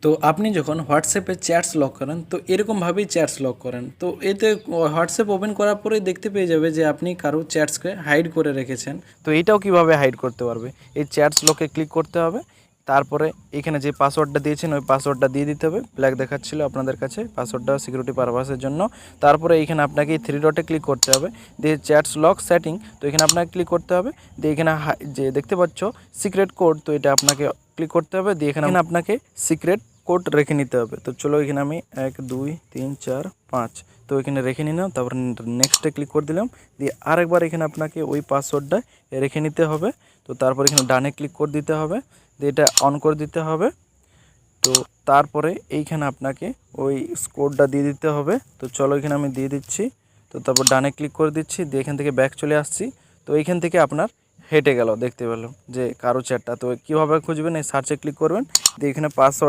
তো আপনি যখন হোয়াটসঅ্যাপে চ্যাটস লক করেন তো এরকমভাবেই চ্যাটস লক করেন। তো এতে হোয়াটসঅ্যাপ ওপেন করার পরেই দেখতে পেয়ে যাবে যে আপনি কারো চ্যাটসকে হাইড করে রেখেছেন। তো এটাও কিভাবে হাইড করতে পারবে, এই চ্যাটস লকে ক্লিক করতে হবে, তারপরে এখানে যে পাসওয়ার্ডটা দিয়েছেন ওই পাসওয়ার্ডটা দিয়ে দিতে হবে। ব্ল্যাক দেখাচ্ছিল আপনাদের কাছে পাসওয়ার্ডটা সিকিউরিটি পারপাসের জন্য। তারপরে এখানে আপনাকে এই থ্রি ডটে ক্লিক করতে হবে, দিয়ে চ্যাটস লক সেটিং, তো এখানে আপনাকে ক্লিক করতে হবে। দিয়ে এখানে যে দেখতে পাচ্ছ সিক্রেট কোড, তো এটা আপনাকে ক্লিক করতে হবে। দিয়ে এখানে আপনাকে সিক্রেট কোড রেখে নিতে হবে। তো চলো এখানে আমি 1 2 3 4 5 তো এখানে রেখে নিলাম। তারপর নেক্সটে ক্লিক করে দিলাম। দিয়ে আরেকবার এখানে আপনাকে ওই পাসওয়ার্ডটা রেখে নিতে হবে। তো তারপর এখানে ডানে ক্লিক করে দিতে হবে, দিয়ে এটা অন করে দিতে হবে। তো তারপরে এইখানে আপনাকে ওই কোডটা দিয়ে দিতে হবে। তো চলো এখানে আমি দিয়ে দিচ্ছি। তো তারপর ডানে ক্লিক করে দিচ্ছি, দিয়ে এখান থেকে ব্যাক চলে আসছি। তো এইখান থেকে আপনার হেঁটে গেল, দেখতে পেলাম যে কারো চ্যাটটা। তো কীভাবে খুঁজবেন, এই সার্চে ক্লিক করবেন, দিয়ে এখানে পাসওয়ার্ড